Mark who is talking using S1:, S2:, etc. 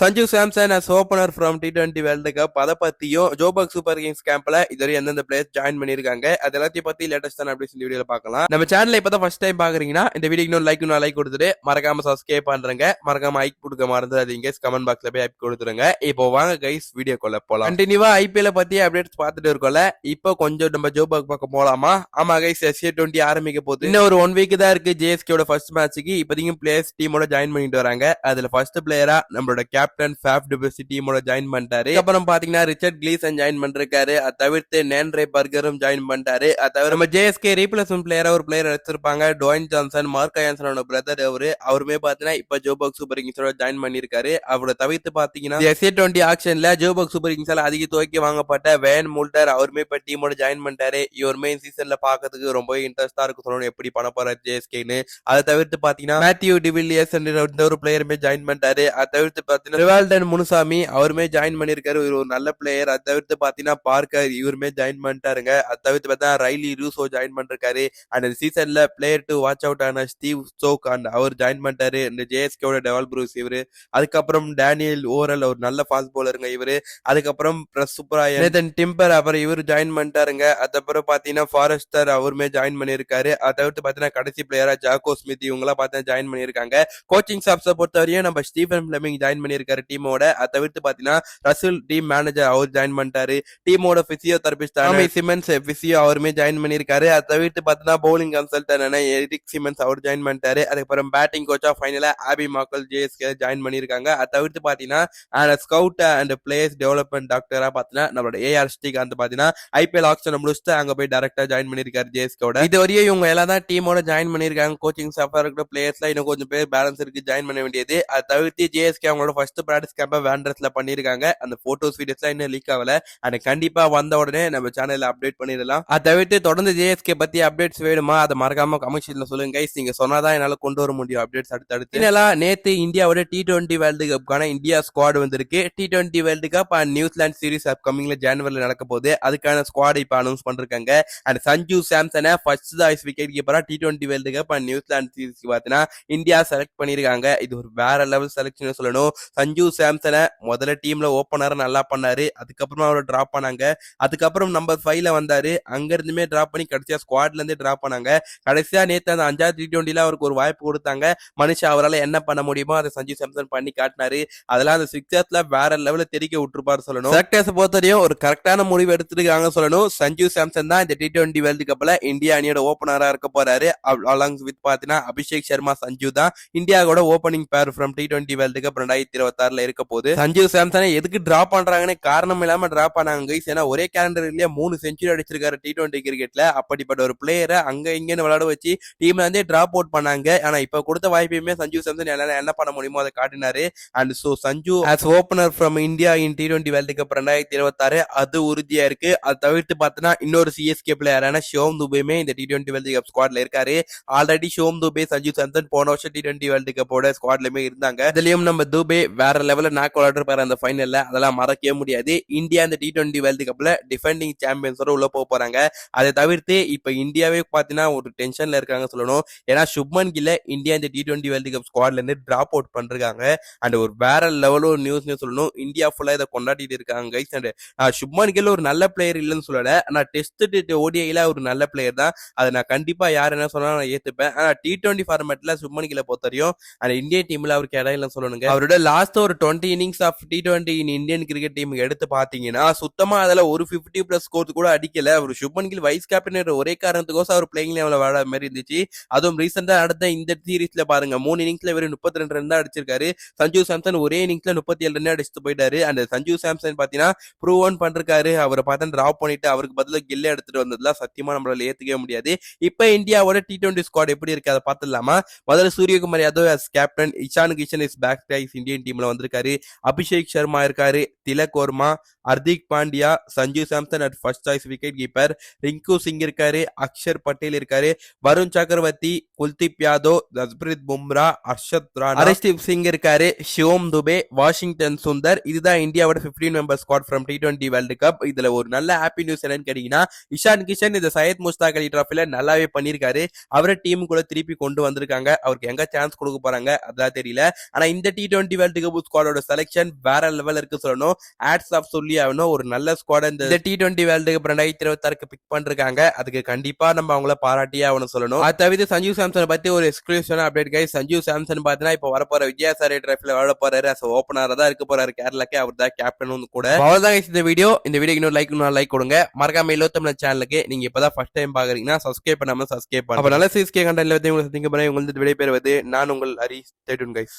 S1: Sanju Samson as opener from T20 world cup அதை பத்தியும் Joburg super Kings கேம்ப்ல இதுவரை எந்தெந்த பிளேயர்ஸ் ஜாயின் பண்ணிருக்காங்க அது எல்லாத்தையும் பத்தி லேட்டஸ்டான அப்டேட்ஸ் இந்த வீடியோல பார்க்கலாம். நம்ம சேனல்ல இப்பதான் ஃபர்ஸ்ட் டைம் பாக்குறீங்கன்னா இந்த வீடியோக்கு லைக் கொடுத்துட்டு மறக்காம சப்ஸ்கிரைப் பண்றேங்க. மறக்காம ஐக் கொடுக்க மறந்துடாதீங்க. கமெண்ட் பாக்ஸ்ல போய் ஐக் கொடுத்துருங்க. இப்போ வாங்க கைஸ் வீடியோக்குள்ள போலாம். கண்டினியூவா ஐபிஎல் பத்தி அப்டேட்ஸ் பார்த்துட்டு இருக்கோம்ல. இப்போ கொஞ்சம் நம்ம ஜோபர்க் பக்கம் போலாமா? ஆமா கைஸ், SC20 ஆரம்பிக்க போகுது. இன்னும் ஒரு 1 வீக் தான் இருக்கு ஜேஎஸ்கேவோட ஃபர்ஸ்ட் மேட்சுக்கு. இப்போதைக்கு பிளேயர்ஸ் டீமோட ஜாயின் பண்ணிட்டு வராங்க. அதுல ஃபர்ஸ்ட் பிளேயரா நம்மளோட கேப்டன் ஃபேஃப் டுப்ளசி டீமோட ஜாயின் பண்ணிட்டாரு. அப்புறம் பாத்தீங்கன்னா ரிச்சர்ட் கிளீசன் ஜாயின் பண்ணிருக்காரு. அதை தவிர்த்து நேன்ரே பர்கரும் ஜாயின் பண்ணிட்டாரு. அதை தவிர நம்ம ஜேஎஸ்கே ரீப்ளேஸ்மெண்ட் பிளேயரா ஒரு பிளேயர் எடுத்திருப்பாங்க, டோயின் ஜான்சன், மார்க் ஆன்சனோட பிரதர். அவருமே பாத்தீங்கன்னா இப்ப ஜோபர்க் சூப்பர் கிங்ஸோட ஜாயின் பண்ணிருக்காரு. அவரோட தவிர்த்து பாத்தீங்கன்னா SC20 ஆக்ஷன்ல ஜோபர்க் சூப்பர் கிங்ஸால அதிக துவக்கி வாங்கப்பட்ட வேன் முல்டர் அவருமே இப்ப டீமோட ஜாயின் பண்ணிட்டாரு. இவருமே சீசன்ல பாக்கிறதுக்கு ரொம்ப இன்ட்ரெஸ்டா இருக்கு சொல்லணும், எப்படி பண்ண போற ஜேஎஸ்கேன்னு. அதை தவிர்த்து பாத்தீங்கன்னா மேத்யூ டிவில்லியர்ஸ் என்ற ஒரு பிளேயருமே ஜாயின் பண்ணிட்டாரு. அதை தவிர்த்து பாத்தீங்கன்னா ரிவால்டன் முனுசாமி அவருமே ஜாயின் பண்ணிருக்காரு. இவர் ஒரு நல்ல பிளேயர். அதை தவிர்த்து பாத்தீங்கன்னா பார்க்கர் இவருமே ஜாயின் பண்ணிட்டாருங்க. அதை தவிர்த்து பார்த்தா ரைலி ரூசோ ஜாயின் பண்ணிருக்காரு. அண்ட் சீசன்ல பிளேயர் டு வாட்ச் அவுட் ஆன ஸ்டீவ் ஸ்டோக் அண்ட் அவர் ஜாயின் பண்ணிட்டாரு. இந்த ஜேஎஸ்கேவோட டெவல் ப்ரூஸ் இவரு. அதுக்கப்புறம் டேனியல் ஓரல் ஒரு நல்ல ஃபாஸ்ட் பவுலருங்க இவரு. அதுக்கப்புறம் நேதன் டிம்பர் அப்புறம் இவரு ஜாயின் பண்ணிட்டாருங்க. அதுக்கப்புறம் பாத்தீங்கன்னா ஃபாரஸ்டர் அவருமே ஜாயின் பண்ணிருக்காரு. அதை தவிர்த்து பாத்தீங்கன்னா கடைசி பிளேயரா ஜாக்கோ ஸ்மித் இவங்க எல்லாம் பார்த்தீங்கன்னா ஜாயின் பண்ணிருக்காங்க. கோச்சிங் ஸ்டாஃப்ஸை பொறுத்தவரையும் நம்ம ஸ்டீஃபன் பிளமிங் ஜாயின் பண்ணிருக்காரு டீமோட. அதை தவிர்த்து பாத்தீங்கன்னா ரசூல் டீம் மேனேஜர் அவர் ஜாயின் பண்ணிட்டாரு. டீமோட பிசியோ தெரபிஸ்ட் சிமென்ஸ் பிசியோ அவருமே ஜாயின் பண்ணிருக்காரு. அதை தவிர்த்து பாத்தீங்கன்னா பவுலிங் கன்சல்டன் எரிக் சிமென்ஸ் அவர் ஜாயின் பண்ணிட்டாரு. அதுக்கப்புறம் பேட்டிங் கோச்சா ஃபைனலா ஆபி மாக்கல் ஜேஎஸ்கே ஜாயின் பண்ணிருக்காங்க. அதை தவிர்த்து பாத்தீங்கன்னா ஸ்கவுட் அண்ட் பிளேயர்ஸ் டெவலப்மெண்ட் டாக்டரா பாத்தீங்கன்னா நம்மளோட ஏஆர் ஸ்ரீகாந்த் பாத்தீங்கன்னா ஐபிஎல் ஆக்ஷன் முடிச்சுட்டு அங்க போய் டைரக்டா ஜாயின் பண்ணிருக்காரு ஜேஎஸ்கேவோட. இது வரையும் இவங்க எல்லாம் தான் டீமோட ஜாயின் பண்ணிருக்காங்க. கோச்சிங் ஸ்டாஃபா இருக்கிற பிளேயர்ஸ்ல இன்னும் கொஞ்சம் பேர் பேலன்ஸ் இருக்கு ஜாயின் பண்ண வேண்டியது. அதை தவிர்த்து ஜேஎஸ்கே அவங்களோட ஃபர்ஸ்ட் பிராக்டிஸ் கேம்ப வேண்டர்ஸ்ல பண்ணிருக்காங்க. அந்த போட்டோஸ் வீடியோஸ்லாம் இன்னும் லீக் ஆகல. அண்ட் கண்டிப்பா வந்த உடனே நம்ம சேனல்ல அப்டேட் பண்ணிடலாம். அதை தவிர்த்து தொடர்ந்து ஜேஎஸ்கே பத்தி அப்டேட்ஸ் வேணுமா அதை மறக்காம கமெண்ட்ல சொல்லுங்க கைஸ். நீங்க சொன்னாதான் என்னால கொண்டு வர முடியும் அப்டேட்ஸ் அடுத்தடுத்து. நேத்து இந்தியாவோட T20 வேர்ல்டு கப்கான இந்தியா ஸ்குவாட் வந்திருக்கு. T20 world cup and New Zealand series அப்கமிங்ல ஜனவரில நடக்க போகுது. அதுக்கான ஸ்குவாட் இப்ப அனௌன்ஸ் பண்ணிருக்காங்க. அண்ட் சஞ்சு சாம்சனை ஃபர்ஸ்ட் சாய்ஸ் விக்கெட் கீப்பரா T20 world cup and New Zealand series பாத்தீங்கன்னா இந்தியா செலக்ட் பண்ணிருக்காங்க. இது ஒரு வேற லெவல் செலக்ஷன் சொல்லணும். சஞ்சு சாம்சனை முதல்ல டீம்ல ஓபனரா நல்லா பண்ணாரு. அதுக்கப்புறம் அவரை டிராப் பண்ணாங்க. அதுக்கப்புறம் நம்பர் 5ல வந்தாரு. அங்க இருந்துமே டிராப் பண்ணி கடைசியா ஸ்குவாட்ல இருந்து டிராப் பண்ணாங்க. கடைசியா நேத்து அந்த 5வது T20ல அவருக்கு ஒரு வாய்ப்பு கொடுத்தாங்க. மனுஷன் அவரால் என்ன பண்ண முடியுமோ அதை சஞ்சு சாம்சன் பண்ணி காட்டினாரு. அதெல்லாம் அந்த சிக்ஸர்ஸ்ல வேற லெவல்ல தெரிக்க விட்டுருப்பாரு சொல்லணும். செலக்டர்ஸ் பொறுத்தவரையும் ஒரு கரெக்டான முடிவு எடுத்துருக்காங்க சொல்லணும். சஞ்சு சாம்சன் தான் இந்த T20 வேர்ல்டு கப்ல இந்தியா அணியோட ஓபனரா இருக்க போறாரு. அலாங் வித் பாத்தீங்கன்னா அபிஷேக் சர்மா சஞ்சு தான் இந்தியாவோட ஓபனிங் பேர் ஃப்ரம் T20 வேர்ல்டு கப் 2026ல இருக்க போது. சஞ்சு சாம்சனை எதுக்கு டிராப் பண்றாங்கன்னு காரணம் இல்லாம டிராப் பண்ணாங்க கைஸ். ஏன்னா ஒரே கேலண்டர்லயே 3 செஞ்சுரி அடிச்சிருக்காரு T20 கிரிக்கெட்ல. அப்படிப்பட்ட ஒரு பிளேயரை அங்க இங்கன்னு விளையாட வச்சு டீம்ல இருந்தே டிராப் அவுட் பண்ணாங்க. ஆனா இப்ப கொடுத்த வாய்ப்பையுமே சஞ்சு சாம்சன் என்ன பண்ண முடியுமோ அதை காட்டினாரு. And so Sanju as opener from India in T20 world cup 2026 அது உறுதியா இருக்கு. அது தவிர்த்து பார்த்தா இன்னொரு சிஎஸ்கே பிளேயரான ஷோம் துபேமே இந்த T20 வேர்ல்டு கப் ஸ்குவாட்ல இருக்காரு. ஆல்ரெடி ஷோம் துபே சஞ்சு சாம்சன் போன வருஷம் T20 வேர்ல்டு கப்போட ஸ்குவாட்லயுமே இருந்தாங்க. இதுலயும் நம்ம துபே வேற லெவல்ல நாக் அவுட் பாரு அந்த ஃபைனல்ல. அதெல்லாம் மறக்கவே முடியாது. இந்தியா இந்த T20 வேர்ல்டு கப்ல டிஃபெண்டிங் சாம்பியன்ஸோட உள்ள போக போறாங்க. அதை தவிர்த்து இப்ப இந்தியாவே பாத்தீங்கன்னா ஒரு டென்ஷன்ல இருக்காங்க சொல்லணும். ஏன்னா சுப்மன் கில்ல இந்தியா இந்த T20 வேர்ல்டு கப் ஸ்குவாட்ல இருந்து டிராப் அவுட் பண்றாங்க. அண்ட் ஒரு வேற லெவலோ நியூஸ் சொல்லணும். இந்தியா ஃபுல்லா இதை கொண்டாடிட்டு இருக்காங்க கைஸ். அண்ட் சுப்மன் கில் ஒரு நல்ல பிளேயர் இல்லைன்னு சொல்லல. ஆனா டெஸ்ட் ஓடிஐல ஒரு நல்ல பிளேயர் தான். அதை நான் கண்டிப்பா யார் என்ன சொன்னாலும் நான் ஏத்துப்பேன். ஆனா T20 ஃபார்மேட்ல சுப்மன் கில்ல பொறுத்தவரையும் அந்த இந்தியன் டீம்ல அவருக்கு இடம் இல்லைன்னு சொல்லணுங்க. அவரோட லாஸ்ட் ஒரு 20 innings of T20 Indian cricket team எடுத்து பாத்தீங்கன்னா சுத்தமா அதுல ஒரு 50+ ஸ்கோர் கூட அடிக்கல. அவர் சுப்மன் கில் வைஸ் கேப்டன் ஒரே காரணத்துக்கோசம் அவர் பிளேயிங் லெவல்ல விளையாட மாதிரி இருந்துச்சு. அதுவும் ரீசெண்டா நடந்த இந்த சீரீஸ்ல பாருங்க 3 இன்னிங்ஸ்ல வெறும் 32 ரன் தான் அடிச்சிருக்காரு. சஞ்சு சாம்சன் ஒரே இன்னிங்ஸ்ல 37 ரன் அடிச்சுட்டு போயிட்டாரு. அந்த சஞ்சு சாம்சன் பாத்தீங்கன்னா ப்ரூவ் ஆன் பண்றாரு. அவரை பார்த்தா டிராப் பண்ணிட்டு அவருக்கு பதிலா கில்ல எடுத்துட்டு வந்ததுல சத்தியமா நம்மளால ஏத்துக்கவே முடியாது. இப்ப இந்தியாவோட T20 ஸ்குவாட் எப்படி இருக்கு அதை பார்த்துடலாமா? முதல்ல Suryakumar Yadav as captain, Ishan Kishan is back this Indian டீம்ல வந்திருக்காரு. அபிஷேக் சர்மா இருக்காரு, Tilak Varma, Hardik Pandya, Sanju Samson at first choice wicket keeper, Rinku Singh இருக்காரு, அக்ஷர் பட்டேல் இருக்காரு, வருண் சக்கரவர்த்தி, குல்தீப் யாதவ், ஜஸ்பிரித் பும்ரா, ஹர்ஷத் ராணா, ஹரிஷ்தீப் சிங் இருக்காரு, ஷிவோம் துபே, வாஷிங்டன் சுந்தர். இதுதான் இந்தியாவோட 15 member squad from T20 world cup. இதுல ஒரு நல்ல ஹாப்பி நியூஸ் என்னன்னு கேட்டீங்கன்னா, இஷான் கிஷன் இந்த சையத் முஸ்தாக் அலி டிராஃபில நல்லாவே பண்ணிருக்காரு. அவரை டீம் கூட திருப்பி கொண்டு வந்திருக்காங்க. அவருக்கு எங்க சான்ஸ் கொடுக்க போறாங்க அதான் தெரியல. ஆனா இந்த T20 வேர்ல்டு கப் ஸ்குவாடோட செலக்ஷன் வேற லெவல் இருக்கு சொல்லணும். ஹேட்ஸ் ஆஃப் சொல்லி ஆகணும். ஒரு நல்ல ஸ்குவாட் இந்த T20 வேர்ல்டு கப் 2026 பிக் பண்ணிருக்காங்க. அதுக்கு கண்டிப்பா நம்ம அவங்கள பாராட்டியே ஆகணும் சொல்லணும். அது தவிர சஞ்சு சாம்சன் பத்தி ஒரு எக்ஸ்க்ளூசிவான அப்டேட் கைஸ். சஞ்சு சாம்சன் பாத்தீங்கன்னா இப்ப வரப்போற விஜயாசாரி டிராஃபில விளையாட போறாரு. அஸ் ஓபனரா தான் இருக்க போறாரு. கேரளாக்கே அவர் தான் கேப்டன் கூட. அவ்வளவுதான் இந்த வீடியோ. இந்த வீடியோக்கு இன்னும் லைக் கொடுங்க. மறக்காம இலவத்தமிழ் சேனலுக்கு நீங்க இப்பதான் ஃபர்ஸ்ட் டைம் பாக்குறீங்கன்னா சப்ஸ்கிரைப் பண்ணாம சப்ஸ்கிரைப் பண்ணுங்க. அப்ப நல்ல சிஸ்கே கண்டென்ட்ல உங்களுக்கு விடைபெறுவது நான் உங்கள் ஹரி. Stay tune guys.